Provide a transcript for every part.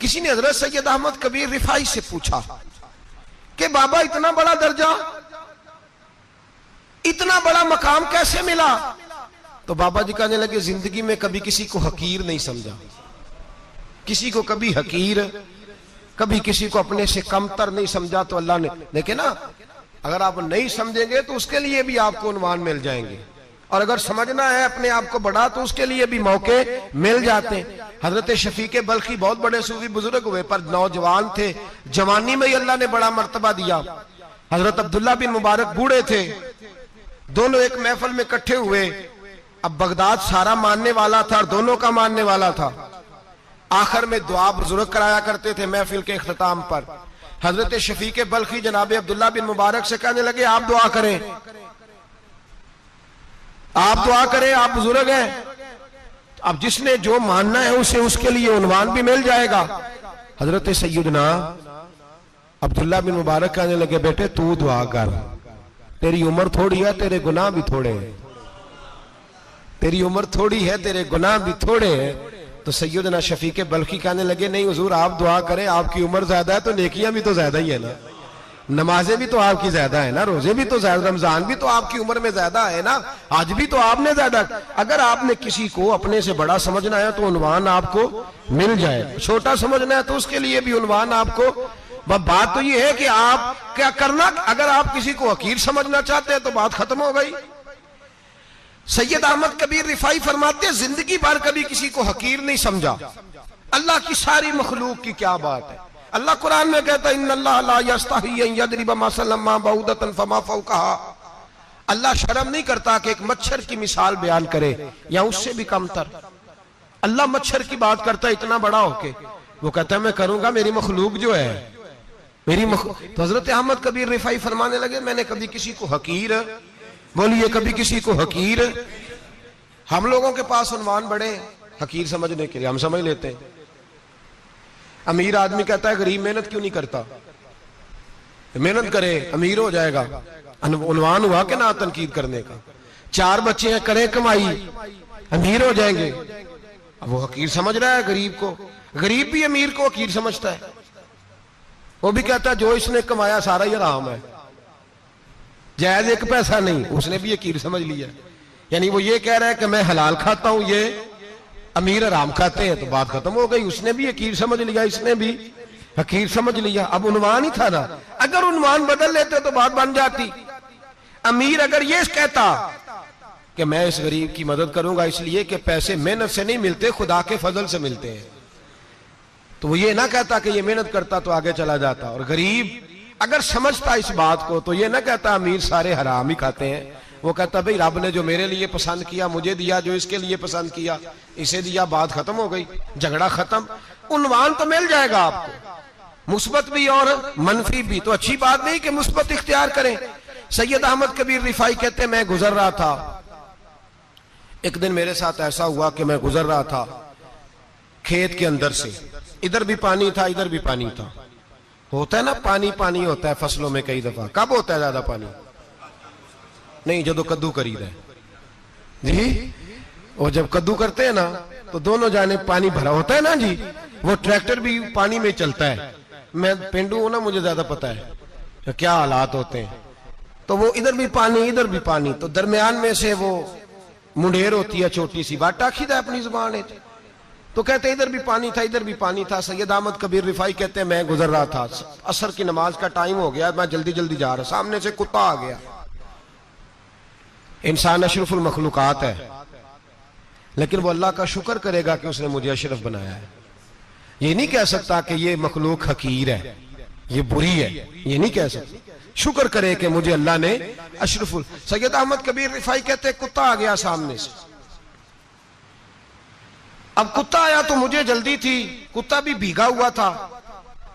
किसी ने हजरत सैयद अहमद कबीर रिफाई से पूछा कि बाबा इतना बड़ा दर्जा, इतना बड़ा मकाम कैसे मिला? तो बाबा जी कहने लगे, जिंदगी में कभी किसी को हकीर नहीं समझा, किसी को कभी हकीर, कभी किसी को अपने से कमतर नहीं समझा। तो अल्लाह ने देखे ना, अगर आप नहीं समझेंगे तो उसके लिए भी आपको उन्वान मिल जाएंगे, और अगर समझना है अपने आप को बड़ा तो उसके लिए भी मौके मिल जाते हैं। हजरत शफीक बल्खी बहुत बड़े सूफी बुजुर्ग हुए, पर नौजवान थे, जवानी में ही अल्लाह ने बड़ा मर्तबा दिया। हजरत अब्दुल्ला बिन मुबारक बूढ़े थे, दोनों एक महफिल में इकट्ठे हुए। अब बगदाद सारा मानने वाला था और दोनों का मानने वाला था। आखिर में दुआ बुजुर्ग कराया करते थे महफिल के इख्तिताम पर। हजरत शफीक बल्खी जनाब अब्दुल्ला बिन मुबारक से कहने लगे, आप दुआ करें, आप दुआ करें, आप बुजुर्ग हैं। अब जिसने जो मानना है उसे उसके लिए उन्वान भी मिल जाएगा। हजरत सैयदना अब्दुल्ला बिन मुबारक कहने लगे, बेटे तू दुआ कर, तेरी उम्र थोड़ी है, तेरे गुनाह भी थोड़े हैं, तेरी उम्र थोड़ी है, तेरे गुनाह भी थोड़े हैं। तो सैयदना शफीक बल्खी कहने लगे, नहीं हुजूर आप दुआ करें, आपकी उम्र ज्यादा है तो नेकियां भी तो ज्यादा ही है ना, नमाजें भी तो आपकी ज्यादा है ना, रोजे भी तो ज्यादा, रमजान भी तो आपकी उम्र में ज्यादा है ना, आज भी तो आपने ज्यादा। अगर आपने किसी को अपने से बड़ा समझना है तो उन्वान आपको मिल जाए, छोटा समझना है तो उसके लिए भी उन्वान आपको। बात तो ये है कि आप क्या करना, अगर आप किसी को हकीर समझना चाहते हैं तो बात खत्म हो गई। सैयद अहमद कबीर रिफाई फरमाते हैं, जिंदगी भर कभी किसी को हकीर नहीं समझा। अल्लाह की सारी मखलूक की क्या बात है। अल्लाह कुरान में कहता है, इन्नल्लाह ला यस्तही अन यदरिब मसलन मा बऊदतन फमा फौकहा। अल्लाह शर्म नहीं करता कि एक मच्छर की मिसाल बयान करे या उससे भी कमतर। अल्लाह मच्छर की बात करता है इतना बड़ा होके, वो कहता है मैं करूंगा, मेरी मखलूक जो है मेरी तो हजरत अहमद कबीर रिफाई फरमाने लगे, मैंने कभी किसी को हकीर, बोलिए कभी किसी को हकीर। हम लोगों के पास उन्वान बड़े हकीर समझने के लिए, हम समझ लेते हैं। अमीर आदमी कहता है गरीब मेहनत क्यों नहीं करता, मेहनत करे अमीर हो जाएगा। उन्वान हुआ कि ना तनकीद करने का। 4 बच्चे हैं, करें कमाई, अमीर हो जाएंगे। अब वो हकीर समझ रहा है गरीब को, गरीब भी अमीर को हकीर समझता है। वो भी कहता है जो इसने कमाया सारा ही हराम है, जायज एक पैसा नहीं, उसने भी हकीर समझ लिया। यानी वो ये कह रहा है कि मैं हलाल खाता हूं, ये अमीर हराम खाते हैं, तो बात खत्म हो गई। उसने भी हकीर समझ लिया, इसने भी हकीर समझ लिया। अब उन्वान ही था ना, अगर उन्वान बदल लेते तो बात बन जाती। अमीर अगर ये कहता कि मैं इस गरीब की मदद करूंगा इसलिए कि पैसे मेहनत से नहीं मिलते, खुदा के फजल से मिलते हैं, तो वो ये ना कहता कि ये मेहनत करता तो आगे चला जाता। और गरीब अगर समझता इस बात को तो ये ना कहता अमीर सारे हराम ही खाते हैं, वो कहता भाई रब ने जो मेरे लिए पसंद किया मुझे दिया, जो इसके लिए पसंद किया इसे दिया, बात खत्म हो गई, झगड़ा खत्म। उन्वान तो मिल जाएगा आपको, मुस्बत भी और मनफी भी। तो अच्छी बात नहीं कि मुस्बत इख्तियार करें। सैयद अहमद कबीर रिफाई कहते मैं गुजर रहा था, एक दिन मेरे साथ ऐसा हुआ कि मैं गुजर रहा था खेत के अंदर से, इधर भी पानी था इधर भी पानी था। होता है ना पानी पानी होता है फसलों में कई दफा। कब होता है ज्यादा पानी? नहीं, जब कद्दू करी रहे जी, और जब कद्दू करते हैं ना तो दोनों जाने पानी भरा होता है ना जी, वो ट्रैक्टर भी पानी में चलता है। मैं पेंडू हूं ना, मुझे ज्यादा पता है तो क्या हालात होते हैं। तो वो इधर भी पानी इधर भी पानी, तो दरमियान में से वो मुंडेर होती है छोटी सी, वाटा खीदा अपनी जुबान है। तो कहते इधर भी पानी था इधर भी पानी था। सैयद अहमद कबीर रिफाई कहते हैं मैं गुजर रहा था, असर की नमाज का टाइम हो गया, मैं जल्दी जल्दी जा रहा, सामने से कुत्ता आ गया। इंसान अशरफुल मखलूकात है, लेकिन वो अल्लाह का शुक्र करेगा कि उसने मुझे अशरफ बनाया है। ये नहीं कह सकता कि ये मखलूक हकीर है, ये बुरी है, ये नहीं कह सकता। शुक्र करे कि मुझे अल्लाह ने अशरफुल। सैयद अहमद कबीर रिफाई कहते कुत्ता आ गया सामने से। अब कुत्ता आया तो मुझे जल्दी थी, कुत्ता भी भीगा हुआ था।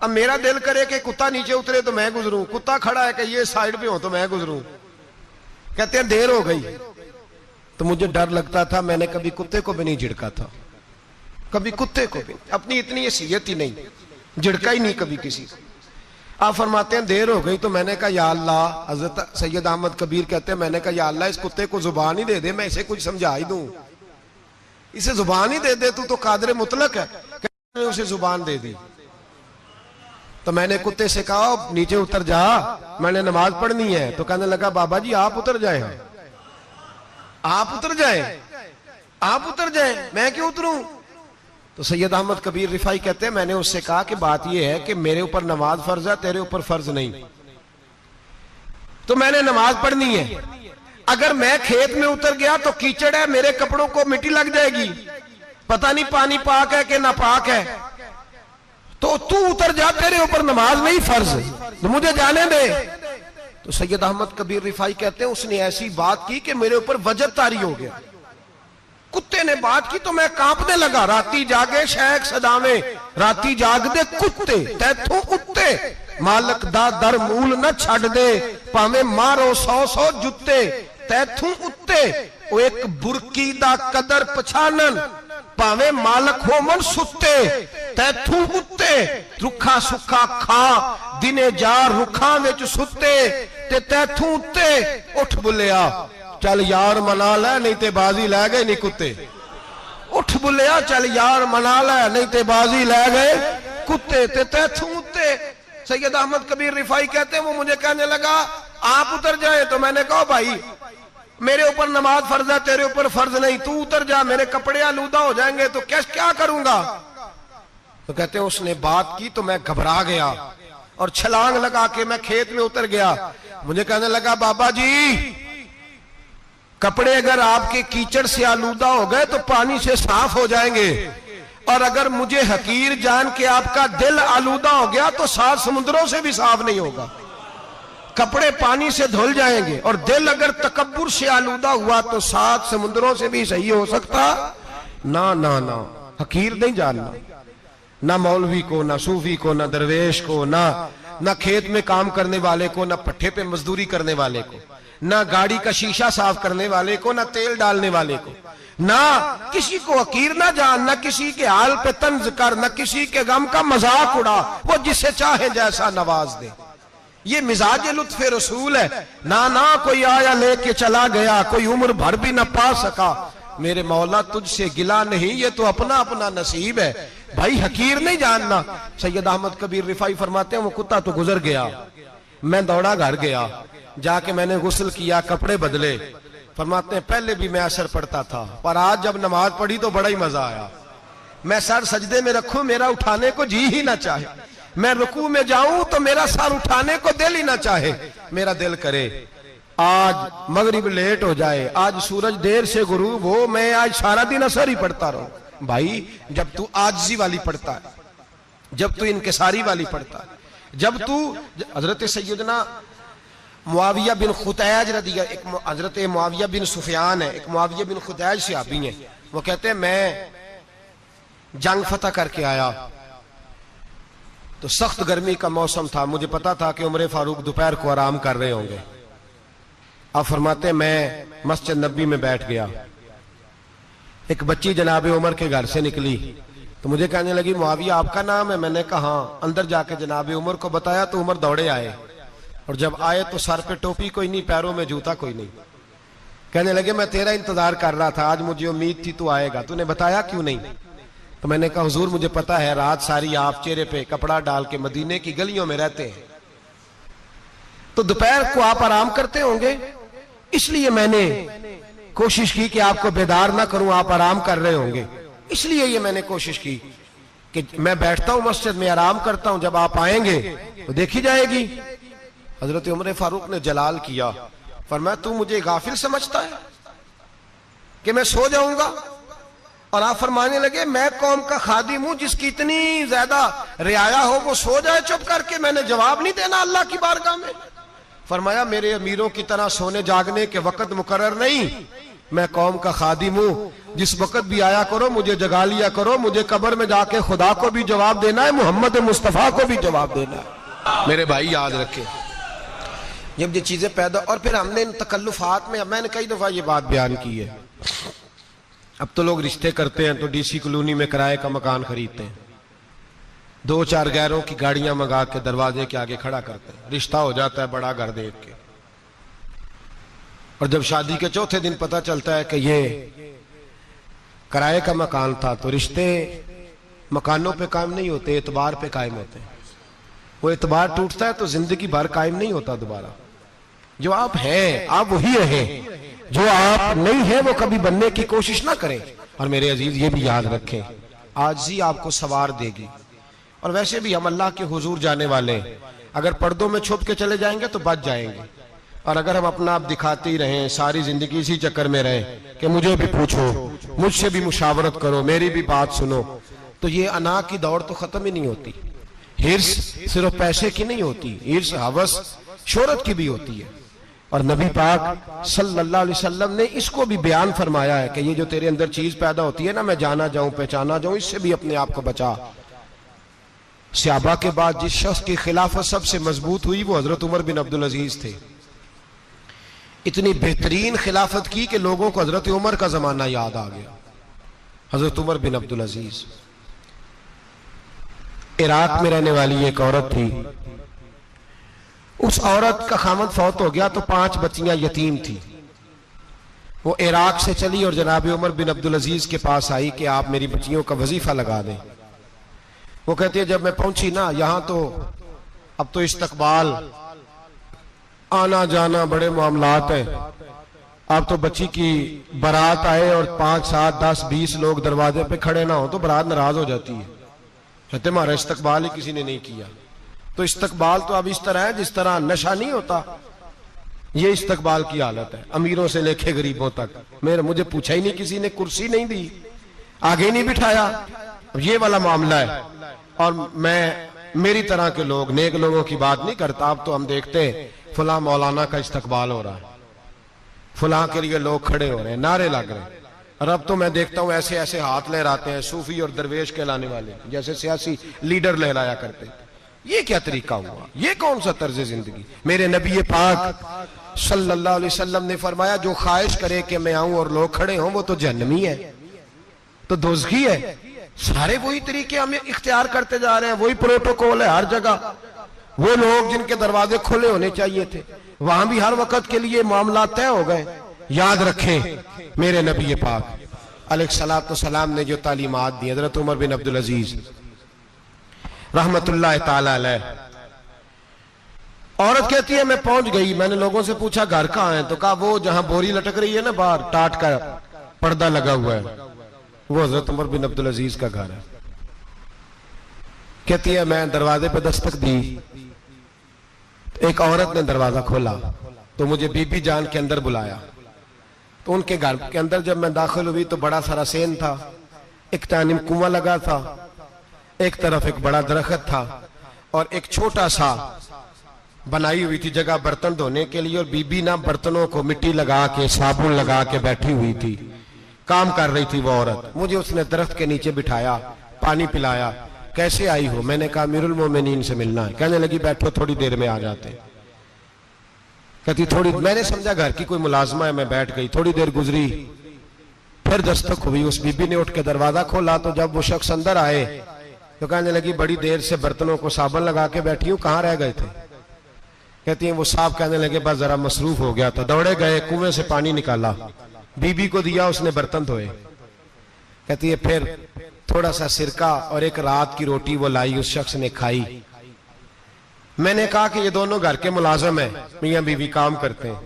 अब मेरा दिल करे कि कुत्ता नीचे उतरे तो मैं गुजरूं, कुत्ता खड़ा है कि ये साइड पे हो तो मैं गुजरूं। कहते हैं देर हो गई तो मुझे डर लगता था, मैंने कभी कुत्ते को भी नहीं झिड़का था, कभी कुत्ते को भी, अपनी इतनी हैसियत ही नहीं, झिड़का ही नहीं कभी किसी को। आप फरमाते हैं देर हो गई तो मैंने कहा या अल्लाह, हजरत सैयद अहमद कबीर कहते हैं मैंने कहा या अल्लाह इस कुत्ते को जुबान ही दे दे, मैं इसे कुछ समझा ही दूं, इसे जुबान ही दे दे, तू तो कादर मुतलक है। उसे जुबान दे दी, तो मैंने कुत्ते से कहा नीचे उतर जा, मैंने नमाज पढ़नी है। तो कहने लगा बाबा जी आप उतर जाए, आप उतर जाए, आप उतर जाए, मैं क्यों उतरूं? तो सैयद अहमद कबीर रिफाई कहते हैं मैंने उससे कहा कि बात यह है कि मेरे ऊपर नमाज फर्ज है, तेरे ऊपर फर्ज नहीं, तो मैंने नमाज पढ़नी है। अगर मैं खेत में उतर गया तो कीचड़ है, मेरे कपड़ों को मिट्टी लग जाएगी, पता नहीं पानी पाक है कि नापाक है, तो तू उतर जा, तेरे ऊपर नमाज नहीं फर्ज, तो मुझे जाने दे। तो सैयद अहमद कबीर रिफाई कहते हैं उसने ऐसी बात की कि मेरे ऊपर वजद तारी हो गया। कुत्ते ने बात की तो मैं कांपने लगा। राती जागे शेख सदावे, राती जाग दे कुत्ते, तैथों उत्ते मालक दा दर मूल न छड़ दे, भावे मारो 100 जुत्ते, तैथों उत्ते ओ एक बुरकी दा कदर पछानन, भावे मालक हो मन सुत्ते, तैथों उत्ते रुखा सुखा खा, दिने जा रुखा विच सुत्ते, ते तैथों उत्ते उठ बुलिया चल यार मना ले नहीं ते बाजी लै गए नहीं कुत्ते, उठ बुलिया चल यार मना ले नहीं ते बाजी लै गए कुत्ते, ते तैथों उत्ते। सैयद अहमद कबीर रिफाई कहते हैं वो मुझे कहने लगा आप उतर जाए। तो मैंने कहा भाई मेरे ऊपर नमाज फर्ज है, तेरे ऊपर फर्ज नहीं, तू उतर जा, मेरे कपड़े आलूदा हो जाएंगे तो क्या करूंगा? तो कहते हैं उसने बात की तो मैं घबरा गया और छलांग लगा के मैं खेत में उतर गया। मुझे कहने लगा बाबा जी कपड़े अगर आपके कीचड़ से आलूदा हो गए तो पानी से साफ हो जाएंगे, और अगर मुझे हकीर जान के आपका दिल आलूदा हो गया तो 7 समुद्रों से भी साफ नहीं होगा। कपड़े पानी से धुल जाएंगे और दिल अगर तकब्बुर से आलूदा हुआ तो 7 समुद्रों से भी सही हो सकता ना। ना ना हकीर नहीं जानना, ना मौलवी को, ना सूफी को, ना दरवेश को, ना खेत में काम करने वाले को, ना पट्टे पे मजदूरी करने वाले को, ना गाड़ी का शीशा साफ करने वाले को, ना तेल डालने वाले को, ना किसी को हकीर ना जान, ना किसी के हाल पे तंज कर, ना किसी के गम का मजाक उड़ा, वो जिसे चाहे जैसा नवाज दे। ये मिजाज लुत्फ रसूल है। ना कोई आया लेके चला गया, कोई उम्र भर भी ना पा सका, मेरे मौला तुझसे गिला नहीं, ये तो अपना अपना नसीब है। भाई हकीर नहीं जानना। सैयद अहमद कबीर रिफाई फरमाते हैं वो कुत्ता तो गुजर गया, मैं दौड़ा घर गया, जाके मैंने गुस्ल किया, कपड़े बदले। फरमाते हैं पहले भी मैं असर पढ़ता था, पर आज जब नमाज पढ़ी तो बड़ा ही मजा आया। मैं सर सजदे में रखूं मेरा उठाने को जी ही ना चाहे, मैं रुकू में जाऊं तो मेरा सर उठाने को दिल ही ना चाहे, मेरा दिल करे आज मगरिब लेट हो जाए, आज सूरज देर से गुरूब हो, मैं आज सारा दिन असर ही पढ़ता रहूं। भाई जब तू आजिज़ी वाली पढ़ता है, जब तू इनकिसारी वाली पढ़ता है, जब तू हजरत सैयदना मुआविया बिन खुतैज रदिया, एक हजरत मुआविया बिन सुफियान है, एक मुआविया बिन खुतैज सहाबी है, वो कहते हैं मैं जंग फतह करके आया तो सख्त गर्मी का मौसम था, मुझे पता था कि उमर फारूक दोपहर को आराम कर रहे होंगे। अब फरमाते हैं मैं मस्जिद नबी में बैठ गया, एक बच्ची जनाब उमर के घर से निकली तो मुझे कहने लगी मुआविया आपका नाम है? मैंने कहा हाँ। अंदर जाके जनाब उमर को बताया तो उमर दौड़े आए, और जब आए तो सर पे टोपी कोई नहीं, पैरों में जूता कोई नहीं। कहने लगे मैं तेरा इंतजार कर रहा था, आज मुझे उम्मीद थी तू आएगा, तूने बताया क्यों नहीं? तो मैंने कहा हुजूर मुझे पता है रात सारी आप चेहरे पे कपड़ा डाल के मदीने की गलियों में रहते हैं, तो दोपहर को आप आराम करते होंगे, इसलिए मैंने कोशिश की कि आपको बेदार ना करूं, आप आराम कर रहे होंगे, इसलिए ये मैंने कोशिश की कि मैं बैठता हूं मस्जिद में आराम करता हूं, जब आप आएंगे तो देखी जाएगी। हजरत उमर फारूक ने जलाल किया, फरमाया तू मुझे गाफिल समझता है कि मैं सो जाऊंगा? और आप फरमाने लगे मैं कौम का खादिम हूं जिसकी इतनी ज्यादा रियाया हो वो सो जाए चुप करके, मैंने जवाब नहीं देना अल्लाह की बारगाह में? फरमाया मेरे अमीरों की तरह सोने जागने के वक्त मुकर्रर नहीं, मैं कौम का खादिम हूं, जिस वक्त भी आया करो मुझे जगा लिया करो, मुझे कब्र में जाके खुदा को भी जवाब देना है, मोहम्मद मुस्तफा को भी जवाब देना है। मेरे भाई याद रखें जब ये चीजें पैदा, और फिर हमने इन तकल्लुफात में, मैंने कई दफा ये बात बयान की है, अब तो लोग रिश्ते करते हैं तो डीसी कॉलोनी में किराए का मकान खरीदते हैं, 2-4 गैरों की गाड़ियां मंगा के दरवाजे के आगे खड़ा करते हैं, रिश्ता हो जाता है बड़ा घर देख के, और जब शादी के चौथे दिन पता चलता है कि ये किराए का मकान था, तो रिश्ते मकानों पे कायम नहीं होते, एतबार पे कायम होते हैं। वो एतबार टूटता है तो जिंदगी भर कायम नहीं होता दोबारा। जो आप हैं आप वही रहें, जो आप नहीं है वो कभी बनने की कोशिश ना करें। और मेरे अजीज ये भी याद रखें, आजिज़ी आपको सवार देगी। और वैसे भी हम अल्लाह के हुजूर जाने वाले हैं, अगर पर्दों में छुप के चले जाएंगे तो बच जाएंगे। और अगर हम अपना आप दिखाते ही रहें, सारी जिंदगी इसी चक्कर में रहें कि मुझे भी पूछो, मुझसे भी मुशावरत करो, मेरी भी बात सुनो, तो ये अना की दौड़ तो खत्म ही नहीं होती। हिर्स सिर्फ पैसे की नहीं होती, हिर्स हवस शोहरत की भी होती है। और नबी पाक सल्लल्लाहु अलैहि वसल्लम ने इसको भी बयान फरमाया है कि ये जो तेरे अंदर चीज पैदा होती है ना, मैं जाना जाऊं पहचाना जाऊं, इससे भी अपने आप को बचा। सहाबा के बाद जिस शख्स की खिलाफत सबसे मजबूत हुई वो हजरत उमर बिन अब्दुल अजीज थे। इतनी बेहतरीन खिलाफत की कि लोगों को हजरत उमर का जमाना याद आ गया। हजरत उमर बिन अब्दुल अजीज, इराक में रहने वाली एक औरत थी। उस औरत का खामद फौत हो गया तो 5 बच्चियां यतीम थी। वो इराक से चली और जनाब उमर बिन अब्दुल अजीज के पास आई कि आप मेरी बच्चियों का वजीफा लगा दें। वो कहती है जब मैं पहुंची ना, यहां तो अब तो इस्तकबाल, आना जाना बड़े मामलात हैं। अब तो बच्ची की बारात आए और 5, 7, 10, 20 लोग दरवाजे पे खड़े ना हो तो बारात नाराज हो जाती है, कहते हमारा इस्तकबाल ही किसी ने नहीं किया। तो इस्तकबाल तो अब इस तरह है जिस तरह नशा नहीं होता, ये इस्तकबाल की हालत है, अमीरों से लेके गरीबों तक। मुझे पूछा ही नहीं किसी ने, कुर्सी नहीं दी, आगे नहीं बिठाया, ये वाला मामला है। और मैं मेरी तरह के लोग, नेक लोगों की बात नहीं करता। अब तो हम देखते हैं फुला मौलाना का इस्तकबाल हो रहा है, फुला के लिए लोग खड़े हो रहे हैं, नारे लग रहे हैं। और अब तो मैं देखता हूं ऐसे ऐसे हाथ लहराते हैं सूफी और दरवेश कहलाने वाले, जैसे सियासी लीडर लहराया करते। ये क्या तरीका हुआ, ये कौन सा तर्ज जिंदगी। मेरे नबी पाक सल्लल्लाहु अलैहि वसल्लम ने फरमाया जो ख्वाहिश करे कि मैं आऊं और लोग खड़े हों वो तो जहन्नमी है, तो दोज़खी है। सारे वही तरीके हम इख्तियार करते जा रहे हैं, वही प्रोटोकॉल है हर जगह। वो लोग जिनके दरवाजे खुले होने चाहिए थे वहां भी हर वक्त के लिए मामला तय हो गए। याद रखें मेरे नबी पाक अलैहिस्सलातु सलाम ने जो तालीमात दी, हजरत उमर बिन अब्दुल अजीज रहमतुल्लाह ताला अलैह। औरत कहती है मैं पहुंच गई, मैंने लोगों से पूछा घर कहां है, तो कहा वो जहां बोरी लटक रही है ना बाहर, टाट का पर्दा लगा हुआ है, वो हजरत उमर बिन अब्दुल अजीज का घर है। कहती है मैं दरवाजे पर दस्तक दी, एक औरत ने दरवाजा खोला तो मुझे बीबी जान के अंदर बुलाया। तो उनके घर के अंदर जब मैं दाखिल हुई तो बड़ा सारा सेन था, एक तानिम कुआं लगा था, एक तरफ एक बड़ा दरख्त था और एक छोटा सा बनाई हुई थी जगह बर्तन धोने के लिए। और बीबी ना बर्तनों को मिट्टी लगा के साबुन लगा के बैठी हुई थी, काम कर रही थी वो औरत। मुझे उसने दरख्त के नीचे बिठाया, पानी पिलाया। कैसे आई हो? मैंने कहा अमीरुल मोमिनीन से मिलना है। कहने लगी बैठो थोड़ी देर में आ जाते। कहती थोड़ी, मैंने समझा घर की कोई मुलाजमा है, मैं बैठ गई। थोड़ी देर गुजरी, फिर दस्तक हुई, उस बीबी ने उठ के दरवाजा खोला। तो जब वो शख्स अंदर आए तो कहने लगी बड़ी देर से बर्तनों को साबुन लगा के बैठी हूं, कहाँ रह गए थे? कहती है वो साहब कहने लगे बस जरा मसरूफ हो गया था। दौड़े गए, कुएं से पानी निकाला, बीबी को दिया, उसने बर्तन धोए। कहती है फिर थोड़ा सा सिरका और एक रात की रोटी वो लाई, उस शख्स ने खाई। मैंने कहा कि ये दोनों घर के मुलाजिम हैं, मियां बीवी काम करते हैं।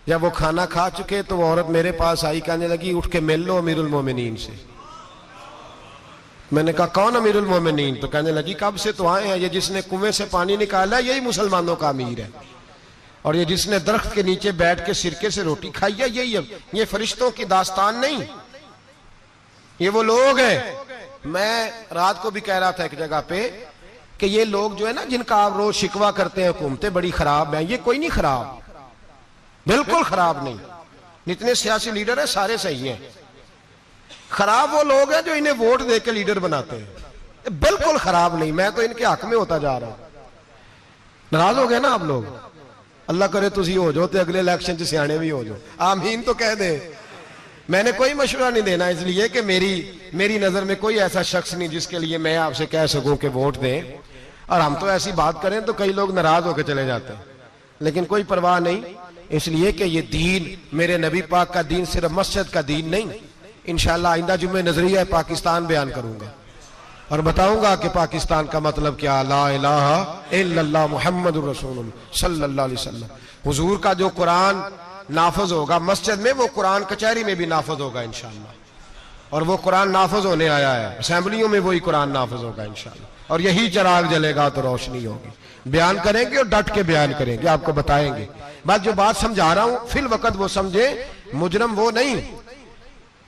जब वो खाना खा चुके तो वो औरत मेरे पास आई, कहने लगी उठ के मिल लो अमीरुल मोमिनीन से। मैंने कहा कौन अमीरुल मोमिनीन? तो कहने लगी कब से तो आए हैं, ये जिसने कुएं से पानी निकाला यही मुसलमानों का अमीर है, और ये जिसने दरख्त के नीचे बैठ के सिरके से रोटी खाई है यही है। ये फरिश्तों की दास्तान नहीं, ये वो लोग हैं। मैं रात को भी कह रहा था एक जगह पे कि ये लोग जो है ना जिनका आप रोज शिकवा करते हैं हुकूमतें बड़ी खराब हैं, ये कोई नहीं खराब, बिल्कुल खराब नहीं। जितने सियासी लीडर हैं सारे सही हैं। खराब वो लोग हैं जो इन्हें वोट दे के लीडर बनाते हैं, बिल्कुल खराब नहीं। मैं तो इनके हक में होता जा रहा हूं। नाराज हो गए ना आप लोग? अल्लाह करे तुसी हो जाओ तो अगले इलेक्शन च सियाने भी हो जाओ, आमीन तो कह दे। मैंने कोई मशवरा नहीं देना, इसलिए कि मेरी नजर में कोई ऐसा शख्स नहीं जिसके लिए मैं आपसे कह सकूं कि वोट दें। और हम तो ऐसी बात करें तो कई लोग नाराज होकर चले जाते हैं, लेकिन कोई परवाह नहीं, इसलिए कि ये दीन मेरे नबी पाक का दीन सिर्फ मस्जिद का दीन नहीं। इंशाअल्लाह आइंदा जुम्मे नजरिया पाकिस्तान बयान करूंगा। और बताऊंगा कि पाकिस्तान का मतलब क्या, ला इलाहा इल्लल्लाह मुहम्मदुर रसूलुल्लाह सल्लल्लाहु अलैहि वसल्लम। हुजूर का जो कुरान नाफज होगा मस्जिद में, वो कुरान कचहरी में भी नाफज होगा इंशाअल्लाह। और वो कुरान नाफज होने आया है, असेंबलियों में वही कुरान नाफज होगा इंशाअल्लाह। और यही चिराग जलेगा तो रोशनी होगी। बयान करेंगे और डट के बयान करेंगे, आपको बताएंगे। बात जो बात समझा रहा हूं फिल वक्त वो समझे, मुजरम वो नहीं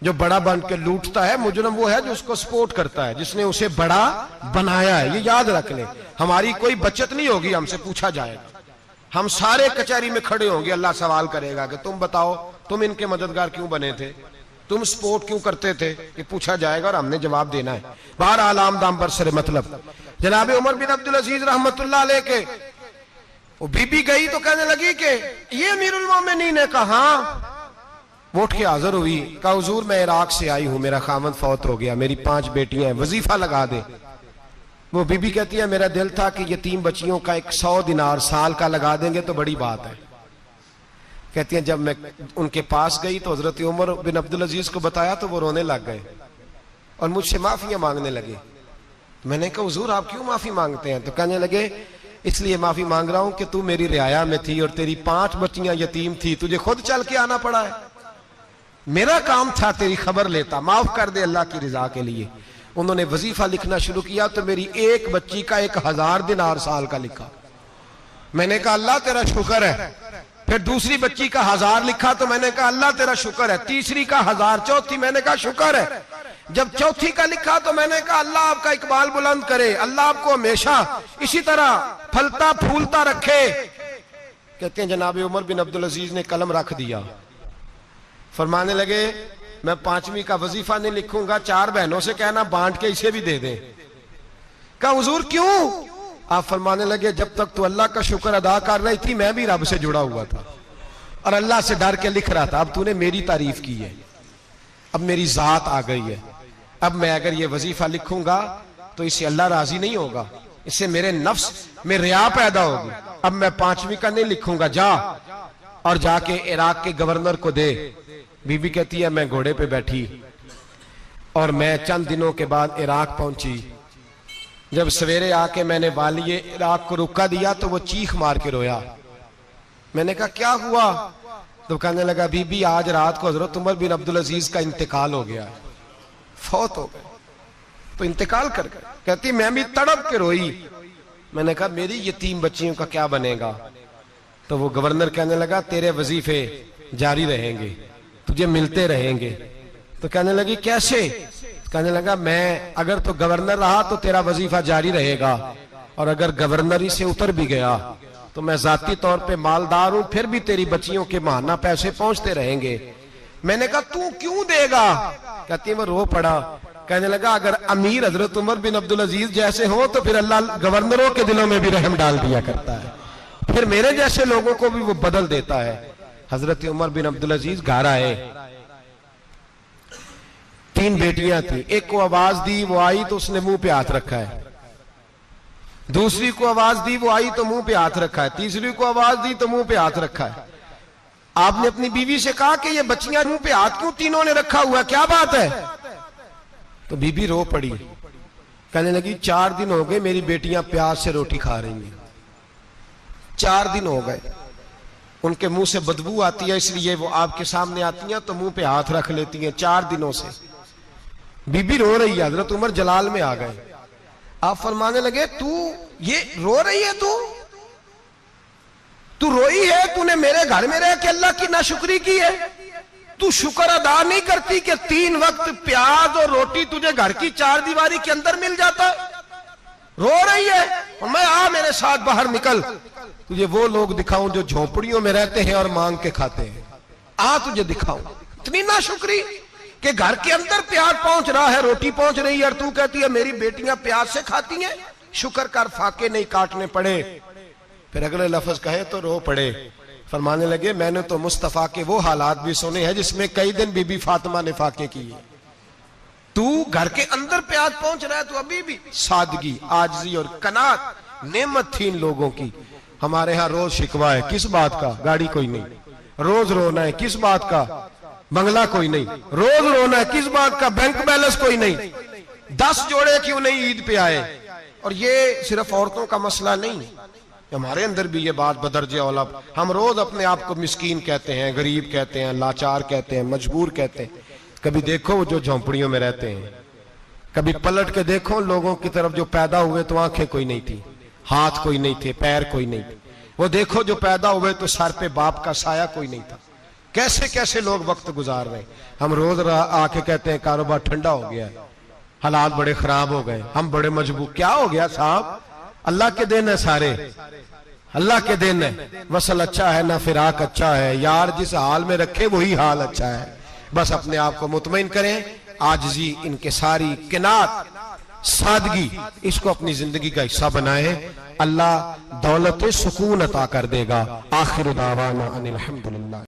जो बड़ा बन के लूटता है, मुजरम वो है जो उसको सपोर्ट करता है, जिसने उसे बड़ा बनाया है। ये याद रख ले, हमारी कोई बचत नहीं होगी, हमसे पूछा जाएगा। हम सारे कचहरी में खड़े होंगे, अल्लाह सवाल करेगा कि तुम बताओ तुम इनके मददगार क्यों बने थे, तुम सपोर्ट क्यों करते थे, ये पूछा जाएगा और हमने जवाब देना है। बाहर आलाम दाम पर सर मतलब जनाब उमर बिन अब्दुल अजीज रहमतुल्लाह अलैह के वो बीबी गई तो कहने लगी कि ये अमीरुल मोमिनीन ने कहा, वो उठ के हाजिर हुई, कहा हुजूर मैं इराक से आई हूं, मेरा खामद फौत हो गया, मेरी 5 बेटियां हैं, वजीफा लगा दे। वो बीबी कहती है मेरा दिल था कि यतीम बच्चियों का 100 दिनार साल का लगा देंगे तो बड़ी बात है। कहती है जब मैं उनके पास गई तो हजरत उमर बिन अब्दुल अजीज को बताया तो वो रोने लग गए और मुझसे माफियां मांगने लगे। मैंने कहा हुजूर आप क्यों माफी मांगते हैं? तो कहने लगे इसलिए माफी मांग रहा हूं कि तू मेरी रियाया में थी और तेरी 5 बच्चियां यतीम थी, तुझे खुद चल के आना पड़ा है, मेरा काम था तेरी खबर लेता, माफ कर दे अल्लाह की रिजा के लिए। उन्होंने वजीफा लिखना शुरू किया तो मेरी एक बच्ची का 1000 दिनार साल का लिखा। मैंने कहा अल्लाह तेरा शुक्र है। फिर दूसरी बच्ची का 1000 लिखा तो मैंने कहा अल्लाह तेरा शुक्र है। तीसरी का 1000, चौथी मैंने कहा शुक्र है। जब चौथी का लिखा तो मैंने कहा अल्लाह आपका इकबाल बुलंद करे, अल्लाह आपको हमेशा इसी तरह फलता फूलता रखे। कहते हैं जनाब उमर बिन अब्दुल अजीज ने कलम रख दिया, फरमाने लगे मैं 5वीं का वजीफा नहीं लिखूंगा, 4 बहनों से कहना बांट के इसे भी दे दें। कहा हुजूर क्यों? आप फरमाने लगे जब तक तू अल्लाह का शुक्र अदा कर रही थी मैं भी रब से जुड़ा हुआ था और अल्लाह से डर के लिख रहा था। अब तूने मेरी तारीफ की है, अब मेरी जात आ गई है, अब मैं अगर ये वजीफा लिखूंगा तो इससे अल्लाह राजी नहीं होगा, इससे मेरे नफ्स में रिया पैदा होगी। अब मैं 5वीं का नहीं लिखूंगा, जा और जाके इराक के गवर्नर को दे। बीबी कहती है मैं घोड़े पे बैठी और मैं चंद दिनों के बाद इराक पहुंची। जब सवेरे आके मैंने वालिए इराक को रुका दिया तो वो चीख मार के रोया। मैंने कहा क्या हुआ? तो कहने लगा बीबी आज रात को हजरत उमर बिन अब्दुल अजीज का इंतकाल हो गया, फौत हो गए, तो इंतकाल कर गए। कहती मैं भी तड़प के रोई। मैंने कहा मेरी यतीम बच्चियों का क्या बनेगा? तो वो गवर्नर कहने लगा तेरे वजीफे जारी रहेंगे, तुझे मिलते रहेंगे। तो कहने लगी कैसे? कहने लगा मैं अगर तो गवर्नर रहा तो तेरा वजीफा जारी रहेगा और अगर गवर्नरी से उतर भी गया तो मैं जाती तौर पे मालदार हूं, फिर भी तेरी बच्चियों के माहाना पैसे पहुंचते रहेंगे। मैंने कहा तू क्यों देगा? कहती वो रो पड़ा। कहने लगा अगर अमीर हजरत उमर बिन अब्दुल अजीज जैसे हो तो फिर अल्लाह गवर्नरों के दिलों में भी रहम डाल दिया करता है, फिर मेरे जैसे लोगों को भी वो बदल देता है। हजरत उमर बिन अब्दुल अजीज घर आए, 3 बेटियां थी। एक को आवाज दी, वो आई तो उसने मुंह पे हाथ रखा है। दूसरी को आवाज दी, वो आई तो मुंह पे हाथ रखा है। तीसरी को आवाज दी तो मुंह पे हाथ रखा है। आपने अपनी बीवी से कहा कि ये बच्चियां मुंह पे हाथ क्यों तीनों ने रखा हुआ, क्या बात है? तो बीबी रो पड़ी, कहने लगी 4 दिन हो गए मेरी बेटियां प्यार से रोटी खा रही हैं, 4 दिन हो गए, उनके मुंह से बदबू आती है इसलिए वो आपके सामने आती हैं तो मुंह पे हाथ रख लेती हैं 4 दिनों से। बीबी रो रही है, हजरत उमर जलाल में आ गए। आप फरमाने लगे तू ये रो रही है, तू रोई है, तूने मेरे घर में रह के अल्लाह की नाशुक्री की है, तू शुक्र अदा नहीं करती कि 3 वक्त प्याज और रोटी तुझे घर की 4 दीवारी के अंदर मिल जाता? रो रही है और मैं आ मेरे साथ बाहर निकल, तुझे वो लोग दिखाऊं जो झोपड़ियों में रहते हैं और मांग के खाते हैं, आ तुझे दिखाऊं। इतनी नाशुक्री कि घर के अंदर प्याज पहुंच रहा है, रोटी पहुंच रही है और तू कहती है मेरी बेटियां प्याज से खाती हैं, शुक्र कर फाके नहीं काटने पड़े। फिर अगले लफ्ज कहे तो रो पड़े। फरमाने लगे मैंने तो मुस्तफा के वो हालात भी सुने हैं जिसमें कई दिन बीबी फातिमा ने फाके किए, तू घर के अंदर प्याज पहुंच रहा है, तो अभी भी सादगी, आजजी और कनात नेमत थी इन लोगों की। हमारे यहां रोज शिकवा है, किस बात का? गाड़ी कोई नहीं। रोज रोना है, किस बात का? बंगला कोई नहीं। रोज रोना है, किस बात का? बैंक बैलेंस कोई नहीं। 10 जोड़े क्यों नहीं ईद पे आए। और ये सिर्फ औरतों का मसला नहीं, हमारे अंदर भी ये बात बदरजे औला। हम रोज अपने आप को मिस्कीन कहते हैं, गरीब कहते हैं, लाचार कहते हैं, मजबूर कहते हैं। कभी देखो वो जो झोंपड़ियों में रहते हैं, कभी पलट के देखो लोगों की तरफ जो पैदा हुए तो आंखें कोई नहीं थी, हाथ कोई नहीं थे, पैर कोई नहीं थे। वो देखो जो पैदा हुए तो सर पे बाप का साया कोई नहीं था। कैसे कैसे लोग वक्त गुजार रहे हैं। हम रोज आके कहते हैं कारोबार ठंडा हो गया, हालात बड़े खराब हो गए, हम बड़े मजबूर। क्या हो गया साहब, अल्लाह के दिन है, सारे अल्लाह के दिन है। मसल अच्छा है ना फिराक अच्छा है, यार जिस हाल में रखे वही हाल अच्छा है। बस अपने आप को मुतमईन करें, आजिज़ी, इनके सारी किनात, सादगी, इसको अपनी जिंदगी का हिस्सा बनाए। अल्लाह दौलत सुकून अता कर देगा। आखिर दावाना अनिल हम्दुलिल्लाह।